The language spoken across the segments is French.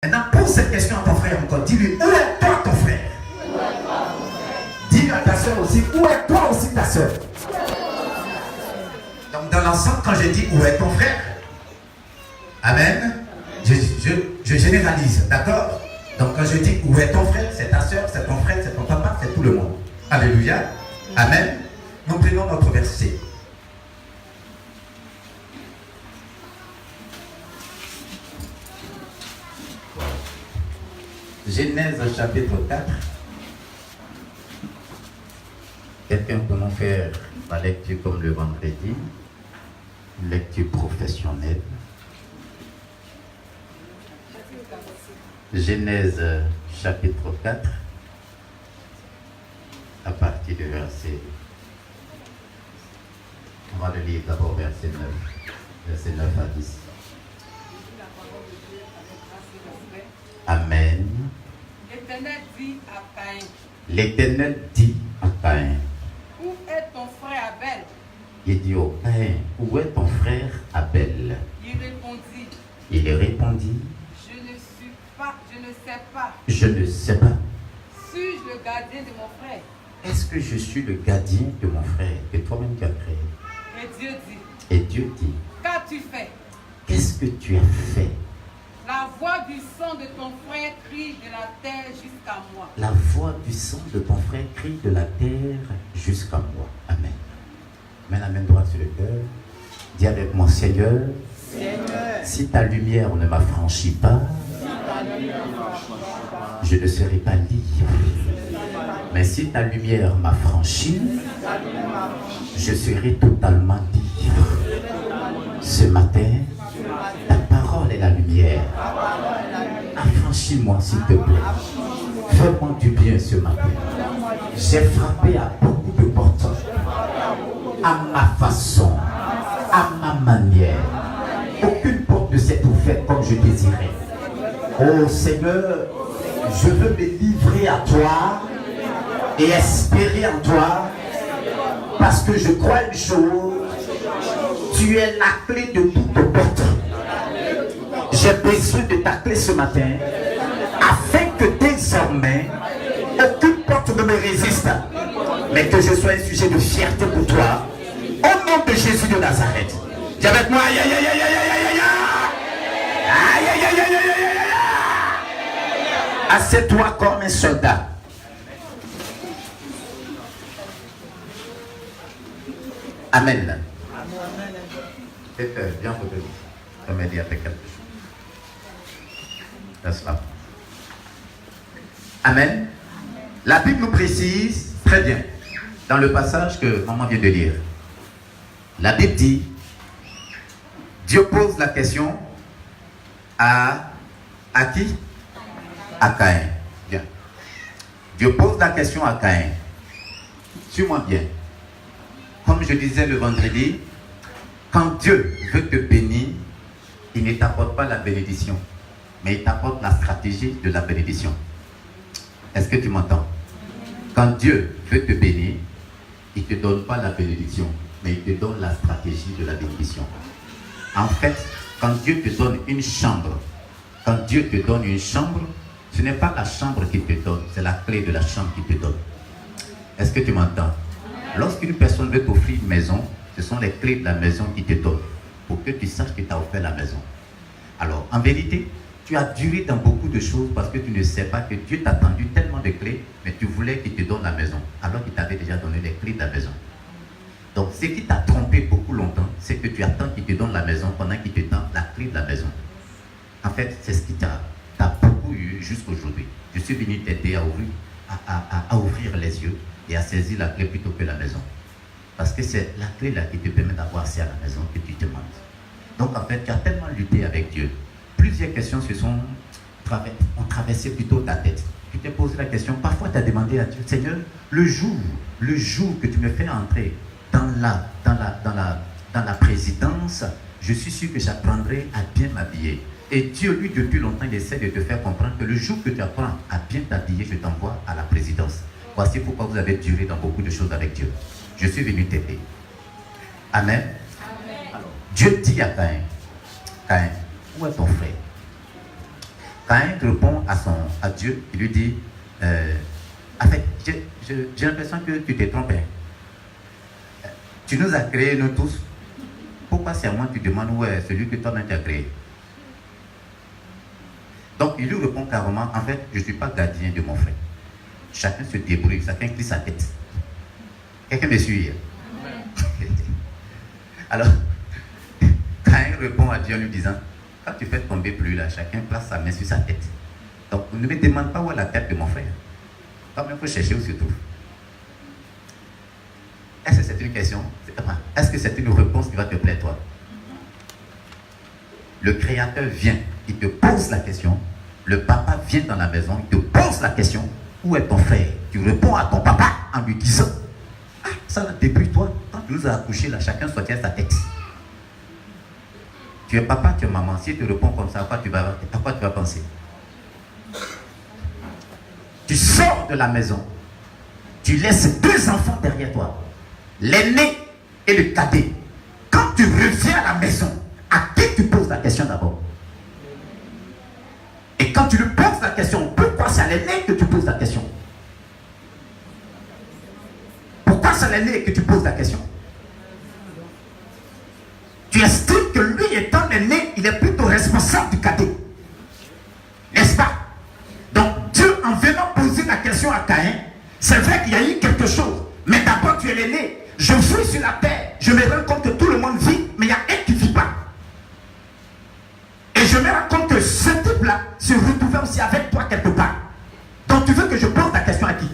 Maintenant, pose cette question à ton frère encore. Dis-lui, où est toi ton frère? Dis-lui à ta soeur aussi, où est toi aussi ta soeur? Donc dans l'ensemble, quand je dis où est ton frère, amen, je généralise, d'accord? Donc quand je dis où est ton frère, c'est ta soeur, c'est ton frère, c'est ton papa, c'est tout le monde. Alléluia, amen. Nous prenons notre verset. Genèse chapitre 4. Quelqu'un peut nous faire la lecture comme le vendredi, une lecture professionnelle. Genèse chapitre 4, à partir du verset. On va le lire d'abord verset 9, verset 9 à 10. Amen. L'Éternel dit à Caïn. L'Éternel dit à Caïn. Où est ton frère Abel? Il dit au Caïn, où est ton frère Abel? Il répondit. Il répondit. Je ne sais pas. Je ne sais pas. Suis-je le gardien de mon frère? Est-ce que je suis le gardien de mon frère que toi-même tu as créé? Et Dieu dit. Et Dieu dit. Qu'as-tu fait? Qu'est-ce que tu as fait? La voix du sang de ton frère crie de la terre jusqu'à moi. La voix du sang de ton frère crie de la terre jusqu'à moi. Amen. Mets la main droite sur le cœur. Dis avec moi, Seigneur, si ta lumière ne m'affranchit pas, je ne serai pas libre. Mais si ta lumière m'affranchit, je serai totalement libre. Ce matin, ta parole est la lumière. Affranchis-moi s'il te plaît. Fais-moi du bien ce matin. J'ai frappé à beaucoup de portes. À ma façon, à ma manière. Aucune porte ne s'est ouverte comme je désirais. Oh Seigneur, je veux me livrer à toi et espérer en toi, parce que je crois une chose, tu es la clé de toute porte. J'ai besoin de ta clé ce matin, afin que désormais, aucune porte ne me résiste, mais que je sois un sujet de fierté pour toi, au nom de Jésus de Nazareth. Dis avec moi, aïe aïe aïe aïe aïe aïe aïe aïe aïe aïe aïe aïe aïe. Assieds-toi comme un soldat. Amen. Viens pour te dire. Je vais m'aider avec quelque chose. Laisse-la. Amen. La Bible nous précise très bien, dans le passage que maman vient de lire. La Bible dit, Dieu pose la question à qui? À Caïn. Bien. Dieu pose la question à Caïn. Suis-moi bien. Comme je disais le vendredi, quand Dieu veut te bénir, il ne t'apporte pas la bénédiction, mais il t'apporte la stratégie de la bénédiction. Est-ce que tu m'entends? Quand Dieu veut te bénir, il ne te donne pas la bénédiction, mais il te donne la stratégie de la bénédiction. En fait, quand Dieu te donne une chambre, ce n'est pas la chambre qui te donne, c'est la clé de la chambre qui te donne. Est-ce que tu m'entends? Lorsqu'une personne veut t'offrir une maison, ce sont les clés de la maison qui te donnent, pour que tu saches que tu as offert la maison. Alors, en vérité, tu as duré dans beaucoup de choses parce que tu ne sais pas que Dieu t'a tendu tellement de clés, mais tu voulais qu'il te donne la maison, alors qu'il t'avait déjà donné les clés de la maison. Donc, ce qui t'a trompé beaucoup longtemps, c'est que tu attends qu'il te donne la maison pendant qu'il te donne la clé de la maison. En fait, c'est ce qui t'a beaucoup eu jusqu'aujourd'hui. Je suis venu t'aider à ouvrir les yeux et à saisir la clé plutôt que la maison. Parce que c'est la clé là qui te permet d'avoir accès à la maison que tu demandes. Donc en fait, tu as tellement lutté avec Dieu. Plusieurs questions ont traversé plutôt ta tête. Tu t'es posé la question, parfois tu as demandé à Dieu, Seigneur, le jour que tu me fais entrer dans la présidence, je suis sûr que j'apprendrai à bien m'habiller. Et Dieu, lui, depuis longtemps, il essaie de te faire comprendre que le jour que tu apprends à bien t'habiller, je t'envoie à la présidence. Voici pourquoi vous avez duré dans beaucoup de choses avec Dieu. Je suis venu t'aider. Amen. Alors, Dieu dit à Caïn, Caïn, où est ton frère? Caïn répond à Dieu, il lui dit, en fait, j'ai l'impression que tu t'es trompé. Tu nous as créés, nous tous. Pourquoi c'est à moi que tu demandes où est celui que toi-même t'as créé? Donc il lui répond carrément, en fait, je ne suis pas gardien de mon frère. Chacun se débrouille, chacun plie sa tête. Quelqu'un me suit? Alors, Caïn répond à Dieu en lui disant, quand tu fais tomber pluie là, chacun place sa main sur sa tête. Donc ne me demande pas où est la tête de mon frère. Toi-même, il faut chercher où se trouve. Est-ce que c'est une question? Est-ce que c'est une réponse qui va te plaire, toi? Le Créateur vient, il te pose la question. Le papa vient dans la maison, il te pose la question. Où est ton frère? Tu réponds à ton papa en lui disant, ah, ça là, depuis toi, quand tu nous as accouchés là, chacun soutient sa tête. Tu es papa, tu es maman. Si tu réponds comme ça, à quoi tu vas penser? Tu sors de la maison. Tu laisses 2 enfants derrière toi. L'aîné et le cadet. Quand tu reviens à la maison, à qui tu poses la question d'abord? Et quand tu lui poses la question, pourquoi c'est à l'aîné que tu poses la question? Pourquoi c'est à l'aîné que tu poses la question? Tu estimes que lui étant l'aîné, il est plutôt responsable du cadet. N'est-ce pas? Donc Dieu, en venant poser la question à Caïn, c'est vrai qu'il y a eu quelque chose. Mais d'abord tu es l'aîné. Je vis sur la terre. Je me rends compte que tout le monde vit, mais il y a un qui ne vit pas. Et je me rends compte que ce type-là se retrouvait aussi avec toi quelque part. Donc tu veux que je pose la question à qui?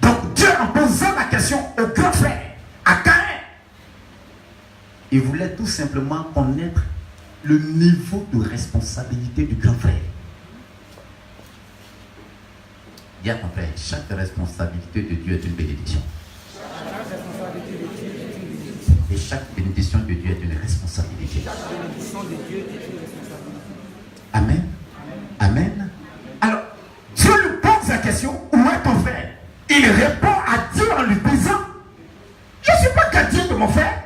Donc Dieu, en posant la question au grand frère, à Caïn, il voulait tout simplement connaître le niveau de responsabilité du grand frère. Dis à ton frère, chaque responsabilité de Dieu est une bénédiction. Et chaque bénédiction de Dieu est une responsabilité. Amen. Amen. Alors, Dieu lui pose la question, où est ton frère? Il répond à Dieu en lui disant, je ne suis pas gardien de mon frère.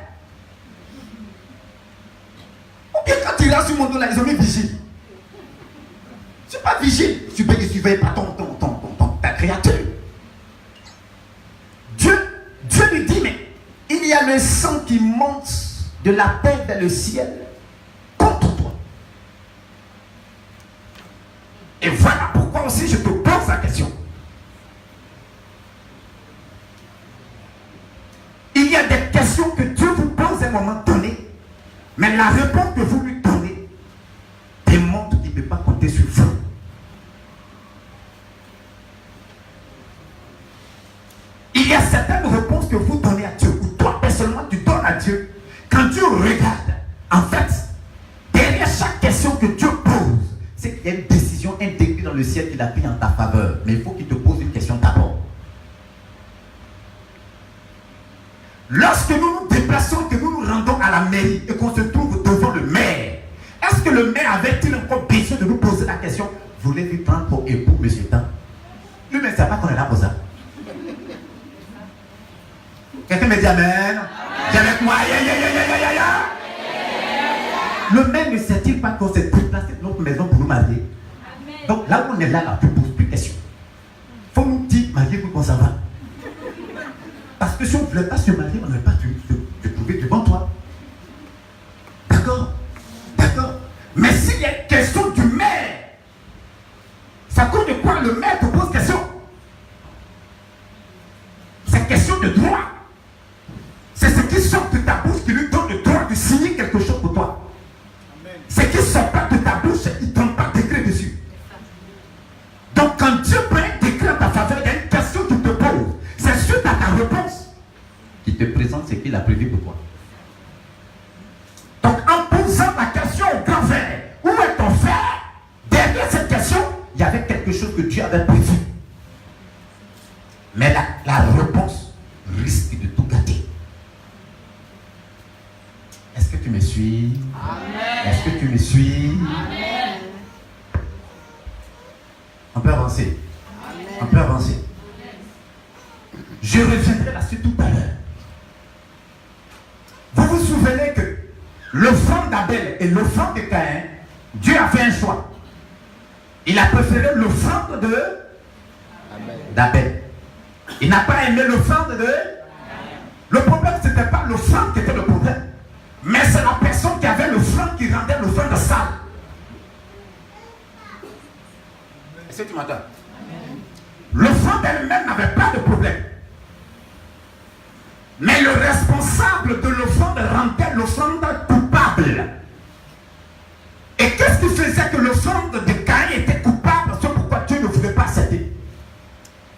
Ou bien quand il est sur mon dos là, ils ont mis vigile. Je ne suis pas vigile. Tu ne surveilles pas ta créature. Dieu lui dit, mais il y a le sang qui monte de la terre vers le ciel contre toi. Et voilà pourquoi aussi je te pose la question. Il y a des questions que Dieu vous pose à un moment donné, mais la réponse que vous lui donnez démontre qu'il ne peut pas compter sur vous. Il y a certaines réponses que vous donnez à Dieu, ou toi personnellement tu donnes à Dieu. Quand Dieu regarde, en fait, derrière chaque question que Dieu pose, c'est qu'il y a une décision, un décret dans le ciel qu'il a pris en ta faveur. Mais il faut qu'il te pose une question d'abord. Lorsque nous nous déplaçons, que nous nous rendons à la mairie et qu'on se trouve devant le maire, est-ce que le maire avait-il encore besoin de nous poser la question, voulez-vous prendre pour époux, monsieur Tan? Lui-même ne sait pas qu'on est là pour ça. Quelqu'un me dit amen. Dis avec moi. Le maire ne sait-il pas qu'on s'est déplacé de notre maison pour nous marier? Donc là où on est là, tu ne poses plus de questions. Il faut nous dire, mariez-vous quand ça va. Parce que si on ne voulait pas se marier, on n'aurait pas te trouver devant toi. D'accord? D'accord? Mais s'il y a une question du maire, ça compte de quoi le maire te pose question? C'est question de droit. C'est ce qui sort de ta bouche qui lui donne le droit de signer quelque chose pour toi. Ce qui ne sort pas de ta bouche, il ne donne pas de décret dessus. Donc quand Dieu prend un décret en ta faveur, il y a une question qu'il te pose. C'est suite à ta réponse qu'il te présente ce qu'il a prévu pour toi. Donc en posant la question au grand frère, où est ton frère? Derrière cette question, il y avait quelque chose que Dieu avait prévu. Mais la réponse risque de tout gâter. Est-ce que tu me suis? Amen. Est-ce que tu me suis? Amen. On peut avancer. Amen. On peut avancer. Amen. Je reviendrai là-dessus tout à l'heure. Vous vous souvenez que l'offrande d'Abel et l'offrande de Caïn Dieu a fait un choix. Il a préféré l'offrande d'Abel. Il n'a pas aimé l'offrande de... Le problème, ce n'était pas l'offrande qui était le problème. Mais c'est la personne qui avait l'offrande qui rendait l'offrande sale. Est-ce que tu m'entends? L'offrande elle-même n'avait pas de problème. Mais le responsable de l'offrande rendait l'offrande coupable. Et qu'est-ce qui faisait que l'offrande de Caïn était coupable? C'est pourquoi Dieu ne voulait pas accepter.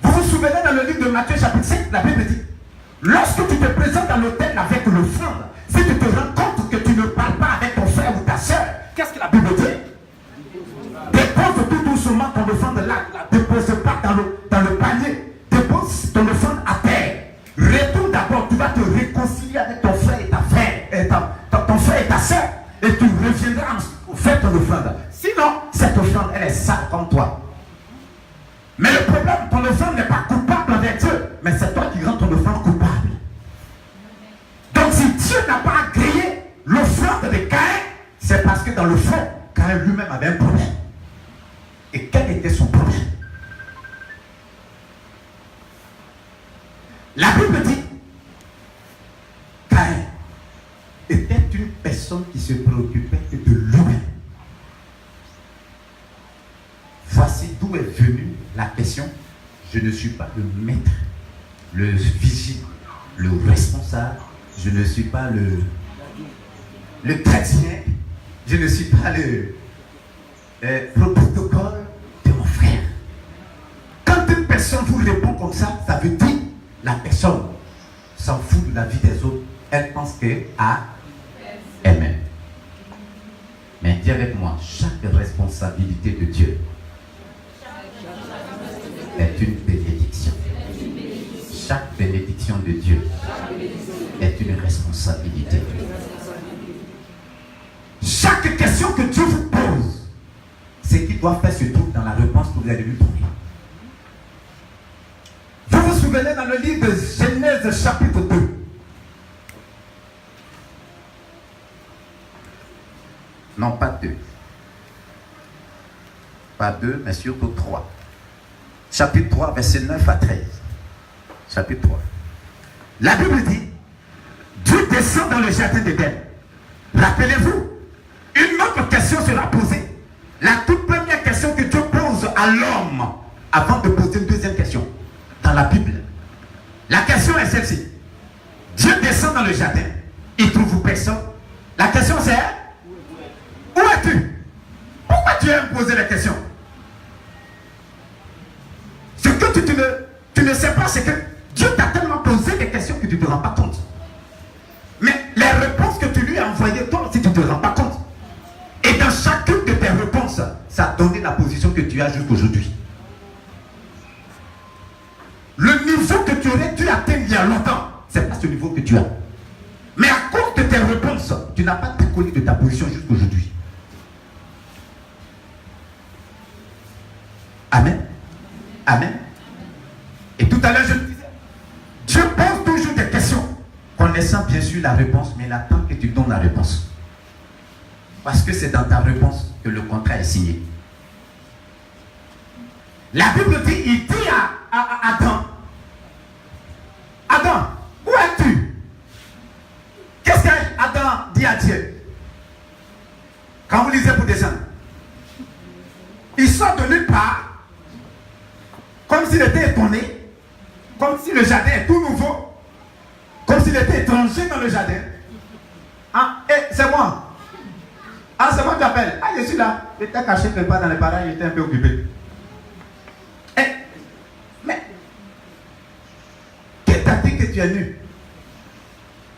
Vous vous souvenez dans le livre de Matthieu chapitre 5, la Bible dit, lorsque tu te présentes à l'autel avec l'offrande, si tu te rends compte que tu ne parles pas avec ton frère ou ta soeur, qu'est-ce que la Bible dit? Dépose tout doucement ton offrande là, dépose pas dans le panier, dépose ton offrande à terre. Retourne d'abord, tu vas te réconcilier avec ton frère et ta soeur, ton frère et ta soeur, et tu reviendras pour faire ton offrande. Sinon, cette offrande, elle est sale comme toi. Mais le problème, ton offrande n'est pas coupable avec Dieu, mais c'est toi qui rends ton offrande coupable. Donc si Dieu n'a pas agréé l'offrande de Caïn, c'est parce que dans le fond, Caïn lui-même avait un problème. Et quel était son problème? La Bible dit, Caïn était une personne qui se préoccupait de lui-même. Voici d'où est venue la question. Je ne suis pas le maître, le vigile, le responsable. Je ne suis pas le chrétien. Je ne suis pas le protocole de mon frère. Quand une personne vous répond comme ça, ça veut dire la personne s'en fout de la vie des autres. Elle pense qu'à elle-même. Mais dis avec moi, chaque responsabilité de Dieu est une bénédiction. Chaque bénédiction de Dieu est une responsabilité. Chaque question que Dieu vous pose, ce qu'il doit faire se trouve dans la réponse que vous allez lui donner. Vous vous souvenez dans le livre de Genèse chapitre 2. Non, pas 2. Pas 2, mais surtout 3. Chapitre 3, verset 9 à 13. Chapitre 3. La Bible dit, Dieu descend dans le jardin d'Éden. Rappelez-vous, une autre question sera posée. La toute première question que Dieu pose à l'homme, avant de poser une deuxième question, dans la Bible. La question est celle-ci. Dieu descend dans le jardin. Il trouve personne. La question c'est, où es-tu? Pourquoi tu as posé la question? Ce que tu ne sais pas, c'est que Dieu t'a tellement posé des questions que tu ne te rends pas compte. Mais les réponses que tu lui as envoyées, toi aussi tu ne te rends pas compte. Et dans chacune de tes réponses, ça a donné la position que tu as jusqu'aujourd'hui. Le niveau que tu aurais dû atteindre il y a longtemps, c'est pas ce niveau que tu as. Mais à cause de tes réponses, tu n'as pas décollé de ta position jusqu'aujourd'hui. Amen. Amen. Et tout à l'heure, je me disais, Dieu pose toujours des questions, connaissant bien sûr la réponse, mais il attend que tu donnes la réponse. Parce que c'est dans ta réponse que le contrat est signé. La Bible dit, il dit à Adam, Adam, où es-tu? Qu'est-ce qu'Adam dit à Dieu? Quand vous lisez pour descendre, il sort de nulle part, comme s'il était étonné, comme si le jardin est tout nouveau, comme s'il était étranger dans le jardin. Ah, c'est moi. Ah, c'est moi qui t'appelle. Ah, je suis là. J'étais caché quelque part dans les parages, j'étais un peu occupé. Mais, qui t'a dit que tu es nu?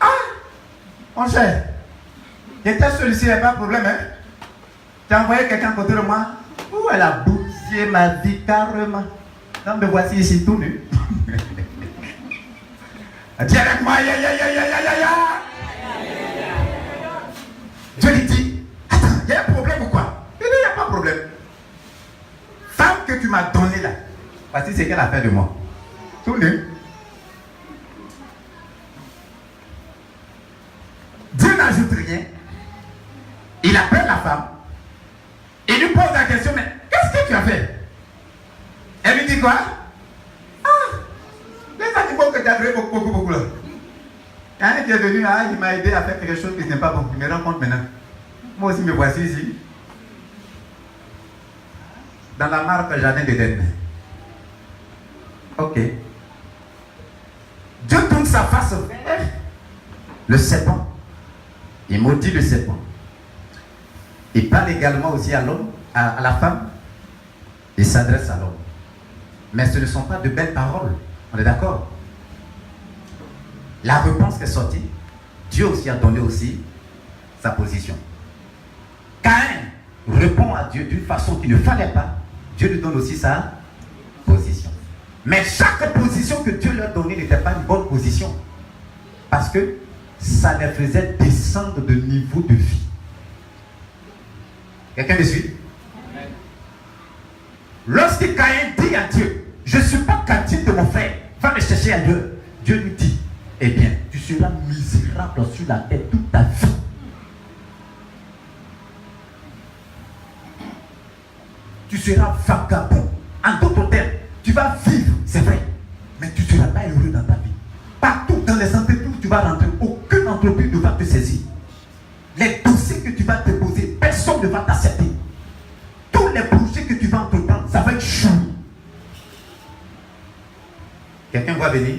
Ah, mon cher, j'étais seul ici, il n'y a pas de problème, hein? Tu as envoyé quelqu'un à côté de moi? Où elle a bousillé ma vie carrément. Donc me voici ici tout nu. Dis avec moi, ya. Dieu lui dit, attends, il y a un problème ou quoi? Il dit, il n'y a pas de problème. Femme que tu m'as donnée là, voici ce qu'elle a fait de moi. Tout nu. Dieu n'ajoute rien. Il appelle la femme. Il lui pose la question, mais qu'est-ce que tu as fait? Elle lui dit quoi? Ah, les animaux que tu as créés beaucoup là. Il y a un qui est venu, il m'a aidé à faire quelque chose qui n'est pas bon. Il me rend compte maintenant. Moi aussi me voici ici. Dans la marque jardin d'Éden. Ok. Dieu tourne sa face vers le serpent. Il maudit le serpent. Il parle également aussi à l'homme, à la femme. Il s'adresse à l'homme. Mais ce ne sont pas de belles paroles. On est d'accord? La réponse qui est sortie, Dieu aussi a donné aussi sa position. Caïn répond à Dieu d'une façon qu'il ne fallait pas. Dieu lui donne aussi sa position. Mais chaque position que Dieu leur donnait n'était pas une bonne position. Parce que ça les faisait descendre de niveau de vie. Quelqu'un me suit? Lorsque Caïn dit à Dieu, je ne suis pas captif de mon frère, va me chercher ailleurs. Dieu lui dit, eh bien, tu seras misérable sur la terre toute ta vie. Tu seras vagabond. En d'autres termes, tu vas vivre, c'est vrai, mais tu ne seras pas heureux dans ta vie. Partout dans les entreprises où tu vas rentrer, aucune entreprise ne va te saisir. Les dossiers que tu vas déposer, personne ne va t'accepter. Tous les projets que tu vas entreprendre, ça va être chou. Quelqu'un va venir?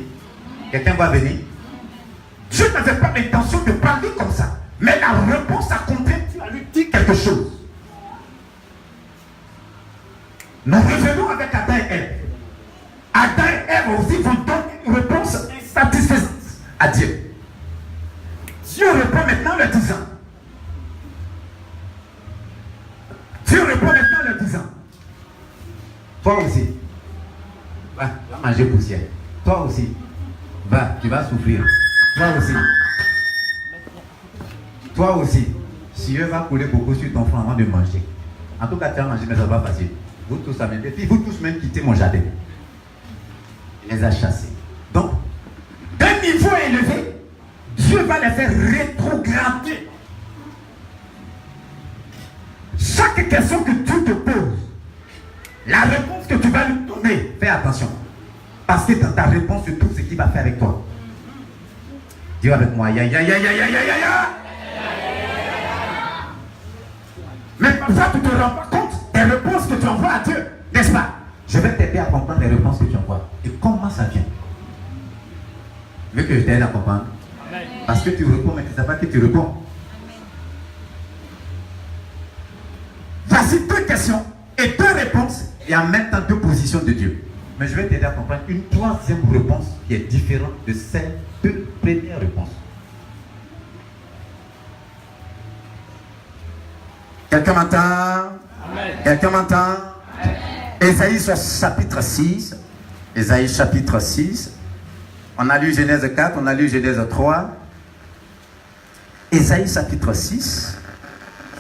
Quelqu'un va venir? Dieu n'avait pas l'intention de parler comme ça. Mais la réponse a compris, tu as lui dit quelque chose. Nous revenons avec Adam et Ève. Adam et Ève aussi vont donner une réponse insatisfaisante à Dieu. Dieu répond maintenant le disant. Dieu répond maintenant le disant. Toi aussi, va manger poussière. Toi aussi, va, tu vas souffrir. Toi aussi. Toi aussi. Dieu va couler beaucoup sur ton front avant de manger. En tout cas, tu vas manger, mais ça va pas facile. Vous tous amènez, et puis vous tous même quittez mon jardin. Il les a chassés. Donc, d'un niveau élevé, Dieu va les faire rétrograder. Chaque question que Dieu te pose, la réponse que tu vas lui donner, fais attention. Parce que dans ta réponse, tu trouves ce qu'il va faire avec toi. Dis avec moi, ya. Mais parfois, tu ne te rends pas compte des réponses que tu envoies à Dieu, n'est-ce pas? Je vais t'aider à comprendre les réponses que tu envoies. Et comment ça vient? Tu veux que je t'aide à comprendre? Parce que tu réponds, mais tu ne sais pas que tu réponds. Voici deux questions et deux réponses, et en même temps deux positions de Dieu. Mais je vais t'aider à comprendre une troisième réponse qui est différente de celle de la première réponse. Quelqu'un m'entend? Quelqu'un m'entend? Ésaïe chapitre 6. Ésaïe chapitre 6. On a lu Genèse 4, on a lu Genèse 3. Ésaïe chapitre 6,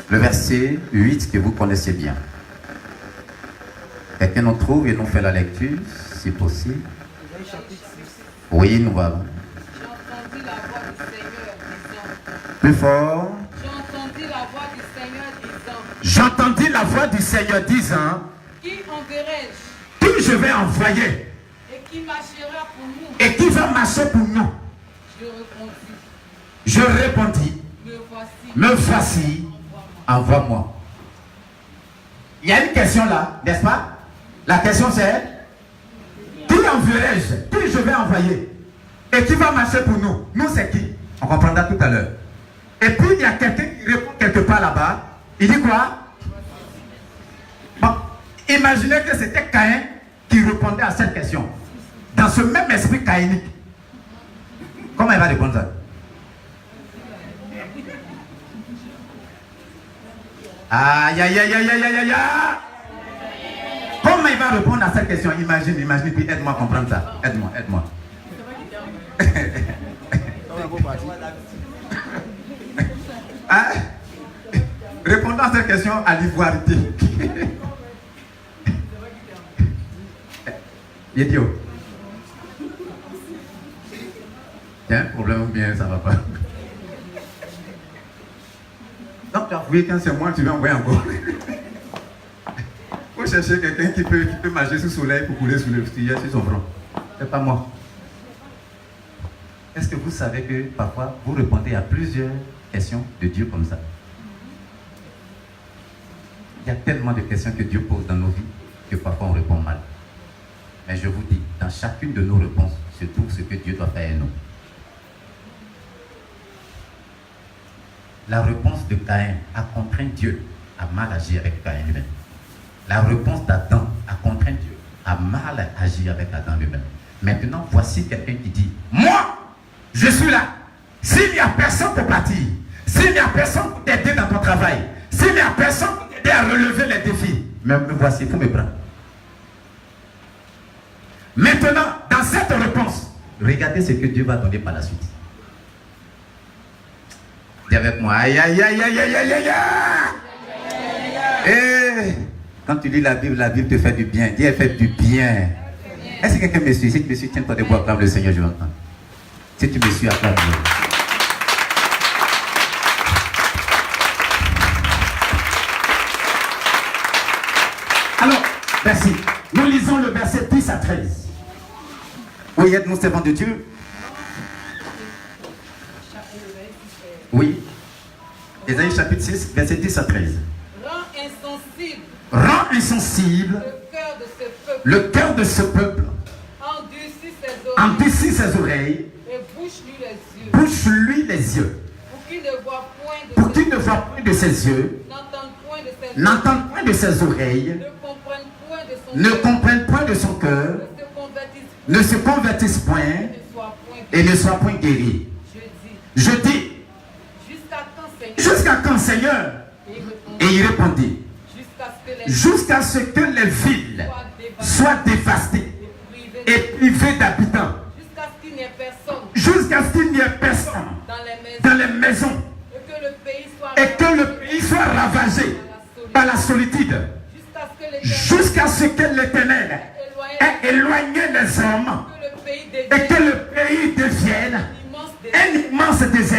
le verset 8 que vous connaissez bien. Quelqu'un nous trouve et nous fait la lecture, si possible. Oui, nous allons. J'ai entendu la voix du Seigneur disant. Plus fort. J'ai entendu la voix du Seigneur disant. J'entendis la voix du Seigneur disant, Qui enverrai-je? qui je vais envoyer Et qui marchera pour nous? et qui va marcher pour nous? Je répondis. Je répondis, Me voici. me voici, envoie-moi. Il y a une question là, n'est-ce pas? La question c'est, qui enverrai-je? Qui je vais envoyer? Et qui va marcher pour nous? Nous c'est qui? On comprendra tout à l'heure. Et puis il y a quelqu'un qui répond quelque part là-bas. Il dit quoi? Bon, imaginez que c'était Caïn qui répondait à cette question. Dans ce même esprit caïnique. Comment il va répondre ça? Aïe, aïe, aïe, aïe, aïe, aïe, aïe. Comment il va répondre à cette question? Imagine, puis aide-moi à comprendre ça. Aide-moi. Hein? Répondant à cette question à l'ivoirité. Idiot. Il y a un problème ou bien ça va pas? Donc tu as avoué quand c'est moi, tu vas envoyer encore. cherchez quelqu'un qui peut marcher sous le soleil pour couler sous le stylet sur son front. C'est pas moi. Est-ce que vous savez que parfois vous répondez à plusieurs questions de Dieu comme ça? Il y a tellement de questions que Dieu pose dans nos vies que parfois on répond mal. Mais je vous dis, dans chacune de nos réponses se trouve ce que Dieu doit faire en nous. La réponse de Caïn a contraint Dieu à mal agir avec Caïn lui-même. La réponse d'Adam a contraint Dieu à mal agir avec Adam lui-même. Maintenant, voici quelqu'un qui dit, moi, je suis là. S'il n'y a personne pour partir, s'il n'y a personne pour t'aider dans ton travail, s'il n'y a personne pour t'aider à relever les défis, même me voici, il faut me prendre. Maintenant, dans cette réponse, regardez ce que Dieu va donner par la suite. Dis avec moi, aïe, aïe, aïe, aïe, aïe, aïe, aïe, aïe. Quand tu lis la Bible te fait du bien. Dis, elle fait du bien. Est-ce que quelqu'un me suit? Si tu me suis, tiens-toi debout, acclame le Seigneur, je l'entends. Si tu me suis, acclame-le. Alors, merci. Nous lisons le verset 10 à 13. Oui, êtes-nous servants de Dieu? Oui. Ésaïe chapitre 6, verset 10 à 13. Rends insensible le cœur de ce peuple. Endurcis ses oreilles. Et bouche-lui les yeux. Pour qu'il ne voie point de ses yeux. N'entende point de ses oreilles. Ne comprenne point de son cœur. Ne se convertisse point. Et ne soit point guéri. Je dis. Jusqu'à quand, Seigneur? Et il répondit. Jusqu'à ce que les villes soient dévastées et privées d'habitants. Jusqu'à ce qu'il n'y ait personne dans les maisons. Et que le pays soit ravagé par la solitude. Jusqu'à ce que l'Éternel ait éloigné les hommes. Et que le pays devienne un immense désert.